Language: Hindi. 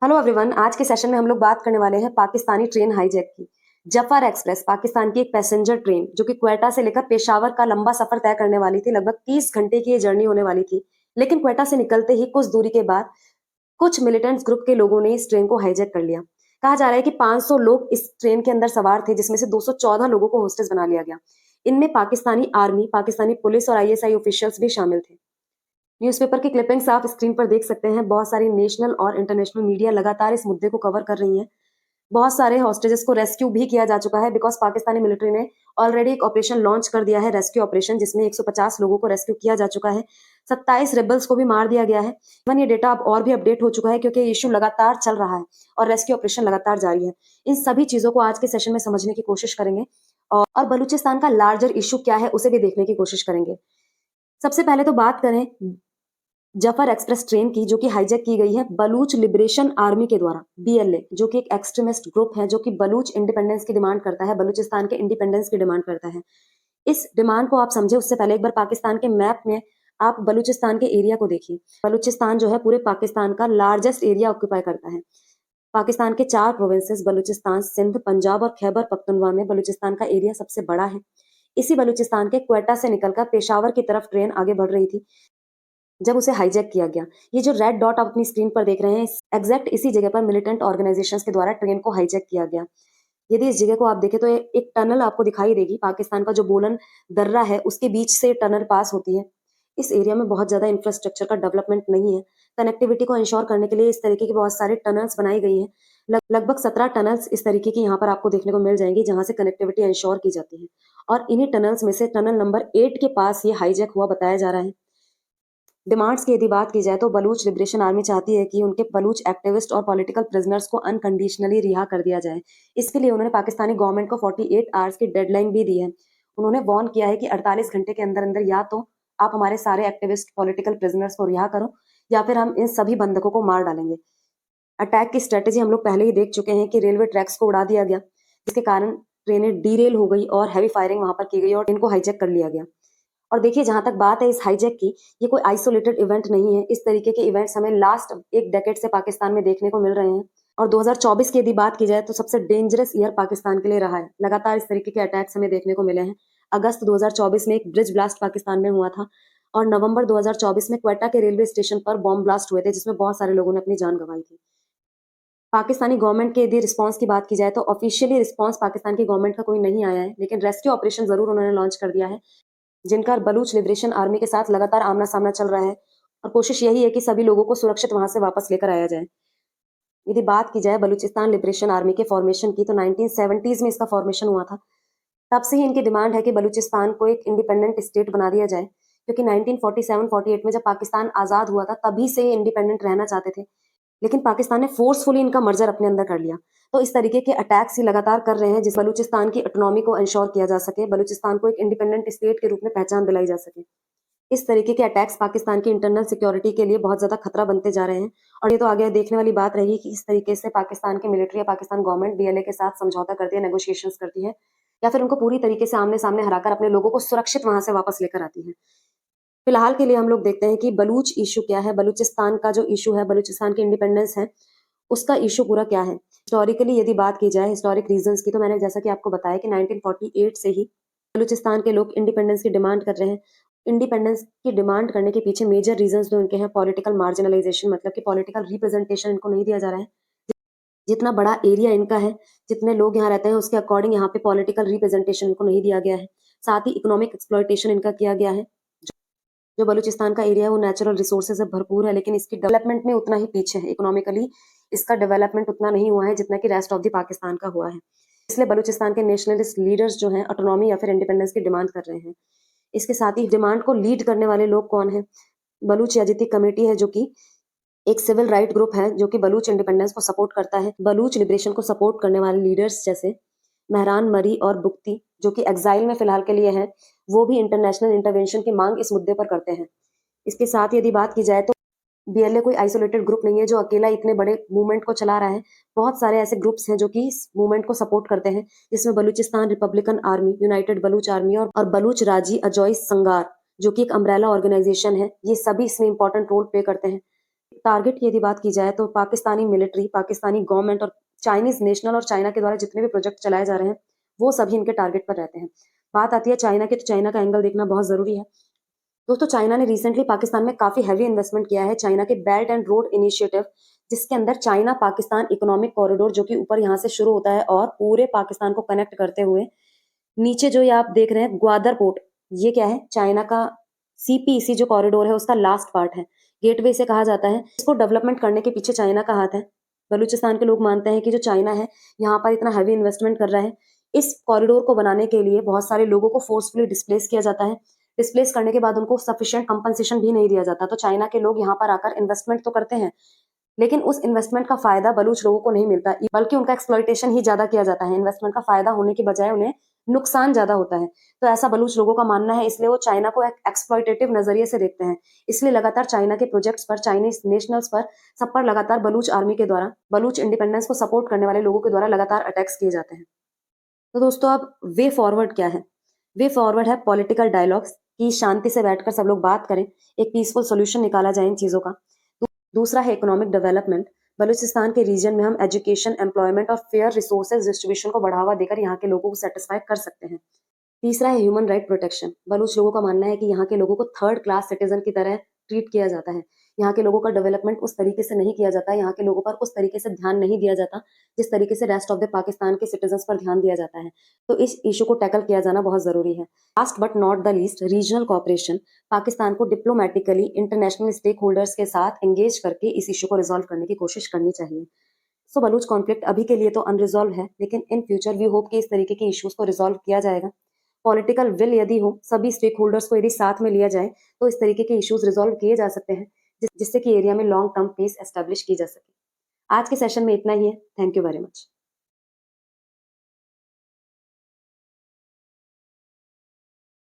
Hello everyone. आज के सेशन में हम लोग बात करने वाले हैं पाकिस्तानी ट्रेन हाईजैक की। जफर एक्सप्रेस पाकिस्तान की एक पैसेंजर ट्रेन जो कि क्वेटा से लेकर पेशावर का लंबा सफर तय करने वाली थी। लगभग 30 घंटे की ये जर्नी होने वाली थी, लेकिन क्वेटा से निकलते ही कुछ दूरी के बाद कुछ मिलिटेंट्स ग्रुप के लोगों ने इस ट्रेन को हाईजैक कर लिया। कहा जा रहा है कि 500 लोग इस ट्रेन के अंदर सवार थे, जिसमें से 214 लोगों को होस्टेज बना लिया गया। इनमें पाकिस्तानी आर्मी, पाकिस्तानी पुलिस और आईएसआई ऑफिशियल्स भी शामिल थे। न्यूज़पेपर की क्लिपिंग्स आप स्क्रीन पर देख सकते हैं। बहुत सारी नेशनल और इंटरनेशनल मीडिया लगातार इस मुद्दे को कवर कर रही है। बहुत सारे हॉस्टेजेस को रेस्क्यू भी किया जा चुका है, बिकॉज पाकिस्तानी मिलिट्री ने ऑलरेडी एक ऑपरेशन लॉन्च कर दिया है, रेस्क्यू ऑपरेशन, जिसमें 150 लोगों को रेस्क्यू किया जा चुका है। 27 रेबल्स को भी मार दिया गया है। इवन ये डेटा अब और भी अपडेट हो चुका है, क्योंकि इशू लगातार चल रहा है और रेस्क्यू ऑपरेशन लगातार जारी है। इन सभी चीजों को आज के सेशन में समझने की कोशिश करेंगे और बलूचिस्तान का लार्जर इशू क्या है उसे भी देखने की कोशिश करेंगे। सबसे पहले तो बात करें जफर एक्सप्रेस ट्रेन की, जो कि हाईजैक की गई है बलूच लिबरेशन आर्मी के द्वारा, बीएलए, जो कि एक एक्सट्रीमिस्ट ग्रुप है जो कि बलूच इंडिपेंडेंस की डिमांड करता है, बलूचिस्तान के इंडिपेंडेंस की डिमांड करता है। इस डिमांड को आप समझे उससे पहले एक बार पाकिस्तान के मैप में आप बलूचिस्तान के एरिया को देखिए। बलूचिस्तान जो है पूरे पाकिस्तान का लार्जेस्ट एरिया ऑक्यूपाई करता है। पाकिस्तान के 4 प्रोविंसेस बलूचिस्तान, सिंध, पंजाब और खैबर पख्तूनख्वा में बलूचिस्तान का एरिया सबसे बड़ा है। इसी बलूचिस्तान के क्वेटा से निकलकर पेशावर की तरफ ट्रेन आगे बढ़ रही थी जब उसे हाईजैक किया गया। ये जो रेड डॉट आप अपनी स्क्रीन पर देख रहे हैं, एग्जैक्ट इसी जगह पर मिलिटेंट ऑर्गेनाइजेशंस के द्वारा ट्रेन को हाईजैक किया गया। यदि इस जगह को आप देखें तो एक टनल आपको दिखाई देगी। पाकिस्तान का जो बोलन दर्रा है उसके बीच से टनल पास होती है। इस एरिया में बहुत ज्यादा इंफ्रास्ट्रक्चर का डेवलपमेंट नहीं है। कनेक्टिविटी को इंश्योर करने के लिए इस तरीके की बहुत सारे टनल्स बनाई गई हैं। लगभग 17 टनल्स इस तरीके की यहाँ पर आपको देखने को मिल जाएंगी, जहां से कनेक्टिविटी इंश्योर की जाती है। और इन्हीं टनल्स में से टनल नंबर 8 के पास ये हाईजैक हुआ बताया जा रहा है। डिमांड्स की यदि बात की जाए तो बलूच लिबरेशन आर्मी चाहती है कि उनके बलूच एक्टिविस्ट और पॉलिटिकल प्रिजनर्स को अनकंडीशनली रिहा कर दिया जाए। इसके लिए उन्होंने पाकिस्तानी गवर्नमेंट को 48 आवर्स की डेडलाइन भी दी है। उन्होंने वार्न किया है कि 48 घंटे के अंदर अंदर या तो आप हमारे सारे एक्टिविस्ट, पॉलिटिकल प्रिजनर्स को रिहा करो, या फिर हम इन सभी बंधकों को मार डालेंगे। अटैक की स्ट्रेटेजी हम लोग पहले ही देख चुके हैं कि रेलवे ट्रैक्स को उड़ा दिया गया, जिसके कारण ट्रेनें डीरेल हो गई और हैवी फायरिंग वहां पर की गई और इनको हाईजैक कर लिया गया। और देखिए, जहां तक बात है इस हाईजैक की, ये कोई आइसोलेटेड इवेंट नहीं है। इस तरीके के इवेंट्स हमें लास्ट एक डेकेड से पाकिस्तान में देखने को मिल रहे हैं। और 2024 की यदि बात की जाए तो सबसे डेंजरस ईयर पाकिस्तान के लिए रहा है। लगातार इस तरीके के अटैक्स हमें देखने को मिले हैं। अगस्त 2024 में एक ब्रिज ब्लास्ट पाकिस्तान में हुआ था, और नवंबर 2024 में क्वेटा के रेलवे स्टेशन पर बॉम्ब ब्लास्ट हुए थे, जिसमें बहुत सारे लोगों ने अपनी जान गंवाई थी। पाकिस्तानी गवर्नमेंट के यदि रिस्पांस की बात की जाए तो ऑफिशियली रिस्पांस पाकिस्तान की गवर्नमेंट का कोई नहीं आया है, लेकिन रेस्क्यू ऑपरेशन जरूर उन्होंने लॉन्च कर दिया है, जिनका बलूच लिबरेशन आर्मी के साथ लगातार आमना सामना चल रहा है। और कोशिश यही है कि सभी लोगों को सुरक्षित वहां से वापस लेकर आया जाए। यदि बात की जाए बलूचिस्तान लिबरेशन आर्मी के फॉर्मेशन की, तो 1970s में इसका फॉर्मेशन हुआ था। तब से ही इनकी डिमांड है कि बलूचिस्तान को एक इंडिपेंडेंट स्टेट बना दिया जाए, क्योंकि 1947-48 में जब पाकिस्तान आजाद हुआ था तभी से ये इंडिपेंडेंट रहना चाहते थे, लेकिन पाकिस्तान ने फोर्सफुली इनका मर्जर अपने अंदर कर लिया। तो इस तरीके के अटैक्स ही लगातार कर रहे हैं, जिस बलूचिस्तान की ऑटोनॉमी को इंश्योर किया जा सके, बलूचिस्तान को एक इंडिपेंडेंट स्टेट के रूप में पहचान दिलाई जा सके। इस तरीके के अटैक्स पाकिस्तान की इंटरनल सिक्योरिटी के लिए बहुत ज्यादा खतरा बनते जा रहे हैं। और ये तो आगे देखने वाली बात रहेगी कि इस तरीके से पाकिस्तान की मिलिट्री या पाकिस्तान गवर्नमेंट बीएलए के साथ समझौता करती है, नेगोशिएशंस करती है, या फिर उनको पूरी तरीके से आमने सामने हराकर अपने लोगों को सुरक्षित वहां से वापस लेकर आती है। फिलहाल के लिए हम लोग देखते हैं कि बलूच इशू क्या है, बलूचिस्तान का जो इशू है, बलूचिस्तान की इंडिपेंडेंस है, उसका इशू पूरा क्या है। हिस्टोरिकली यदि बात की जाए, हिस्टोरिक रीजंस की, तो मैंने जैसा कि आपको बताया कि 1948 से ही बलूचिस्तान के लोग इंडिपेंडेंस की डिमांड कर रहे हैं। इंडिपेंडेंस की डिमांड करने के पीछे मेजर रीजंस जो इनके हैं, पॉलिटिकल मार्जिनलाइजेशन, मतलब कि पॉलिटिकल रिप्रेजेंटेशन इनको नहीं दिया जा रहा है। जितना बड़ा एरिया इनका है, जितने लोग यहाँ रहते हैं, उसके अकॉर्डिंग यहाँ पे पॉलिटिकल रिप्रेजेंटेशन इनको नहीं दिया गया है। साथ ही इकोनॉमिक एक्सप्लॉयटेशन इनका किया गया है। जो बलूचिस्तान का एरिया है वो नेचुरल रिसोर्सेज से भरपूर है, लेकिन इसकी डेवलपमेंट में उतना ही पीछे है। इकोनॉमिकली इसका डेवलपमेंट उतना नहीं हुआ है जितना कि रेस्ट ऑफ द पाकिस्तान का हुआ है। इसलिए बलूचिस्तान के नेशनलिस्ट लीडर्स जो हैं ऑटोनॉमी या फिर इंडिपेंडेंस की डिमांड कर रहे हैं। इसके साथ ही डिमांड को लीड करने वाले लोग कौन है? बलूच याजिदी कमेटी है, जो कि एक सिविल राइट ग्रुप है जो कि बलूच इंडिपेंडेंस को सपोर्ट करता है। बलूच लिबरेशन को सपोर्ट करने वाले लीडर्स जैसे मेहरान मरी और बुख्ती, जो कि एग्जाइल में फिलहाल के लिए हैं, वो भी इंटरनेशनल इंटरवेंशन की मांग इस मुद्दे पर करते हैं। इसके साथ यदि बात की जाए तो बीएलए कोई आइसोलेटेड ग्रुप नहीं है जो अकेला इतने बड़े मूवमेंट को चला रहा है। बहुत सारे ऐसे ग्रुप्स हैं जो कि इस मूवमेंट को सपोर्ट करते हैं, जिसमें Balochistan Republican army, United Baloch army और बलूच राजी अजॉय संगार, जो कि एक अम्ब्रेला ऑर्गेनाइजेशन है, ये सभी इसमें इंपॉर्टेंट रोल प्ले करते हैं। टारगेट की यदि बात की जाए तो पाकिस्तानी मिलिट्री, पाकिस्तानी गवर्नमेंट और चाइनीज नेशनल और चाइना के द्वारा जितने भी प्रोजेक्ट चलाए जा रहे हैं वो सभी इनके टारगेट पर रहते हैं। बात आती है चाइना की, तो चाइना का एंगल देखना बहुत जरूरी है। दोस्तों, चाइना ने रिसेंटली पाकिस्तान में काफी हैवी इन्वेस्टमेंट किया है। चाइना के बेल्ट एंड रोड इनिशिएटिव, जिसके अंदर चाइना पाकिस्तान इकोनॉमिक कॉरिडोर, जो कि ऊपर यहाँ से शुरू होता है और पूरे पाकिस्तान को कनेक्ट करते हुए नीचे जो ये आप देख रहे हैं ग्वादर पोर्ट, ये क्या है, चाइना का सीपीईसी जो कॉरिडोर है उसका लास्ट पार्ट है। गेटवे इसे कहा जाता है। इसको डेवलपमेंट करने के पीछे चाइना का हाथ है। बलूचिस्तान के लोग मानते हैं कि जो चाइना है यहाँ पर इतना हैवी इन्वेस्टमेंट कर रहा है। इस कॉरिडोर को बनाने के लिए बहुत सारे लोगों को फोर्सफुली डिस्प्लेस किया जाता है। डिस्प्लेस करने के बाद उनको सफिशिएंट कंपनसेशन भी नहीं दिया जाता। तो चाइना के लोग यहाँ पर आकर इन्वेस्टमेंट तो करते हैं, लेकिन उस इन्वेस्टमेंट का फायदा बलूच लोगों को नहीं मिलता, बल्कि उनका एक्सप्लॉइटेशन ही ज्यादा किया जाता है। इन्वेस्टमेंट का फायदा होने के बजाय उन्हें नुकसान ज्यादा होता है। तो ऐसा बलूच लोगों का मानना है, इसलिए वो चाइना को एक एक्सप्लॉइटेटिव नजरिए से देखते हैं। इसलिए लगातार चाइना के प्रोजेक्ट्स पर, चाइनीज नेशनल्स पर, सब पर लगातार बलूच आर्मी के द्वारा, बलूच इंडिपेंडेंस को सपोर्ट करने वाले लोगों के द्वारा लगातार अटैक्स किए जाते हैं। तो दोस्तों, अब वे फॉरवर्ड क्या है? वे फॉरवर्ड है पॉलिटिकल डायलॉग्स की, शांति से बैठकर सब लोग बात करें, एक पीसफुल सोल्यूशन निकाला जाए इन चीजों का। दूसरा है इकोनॉमिक डेवलपमेंट। बलूचिस्तान के रीजन में हम एजुकेशन, एम्प्लॉयमेंट और फेयर रिसोर्सेज डिस्ट्रीब्यूशन को बढ़ावा देकर यहाँ के लोगों को सेटिस्फाई कर सकते हैं। तीसरा है ह्यूमन राइट प्रोटेक्शन। बलूच लोगों का मानना है कि यहाँ के लोगों को थर्ड क्लास सिटीजन की तरह ट्रीट किया जाता है। यहाँ के लोगों का डेवलपमेंट उस तरीके से नहीं किया जाता, यहाँ के लोगों पर उस तरीके से ध्यान नहीं दिया जाता जिस तरीके से रेस्ट ऑफ द पाकिस्तान के सिटीजन्स पर ध्यान दिया जाता है। तो इस इशू को टैकल किया जाना बहुत जरूरी है। Last but not the least, regional cooperation. Pakistan को डिप्लोमेटिकली इंटरनेशनल स्टेक होल्डर्स के साथ एंगेज करके इस इशू को रिजॉल्व करने की कोशिश करनी चाहिए। सो बलूच कॉन्फ्लिक्ट अभी के लिए तो अनरिजॉल्व है, लेकिन इन फ्यूचर वी होप कि इस तरीके के इश्यूज को रिजॉल्व किया जाएगा। पॉलिटिकल विल यदि हो, सभी स्टेक होल्डर्स को यदि साथ में लिया जाए, तो इस तरीके के इश्यूज रिजॉल्व किए जा सकते हैं, जिससे कि एरिया में लॉन्ग टर्म पीस एस्टेब्लिश की जा सके। आज के सेशन में इतना ही है। Thank you very much.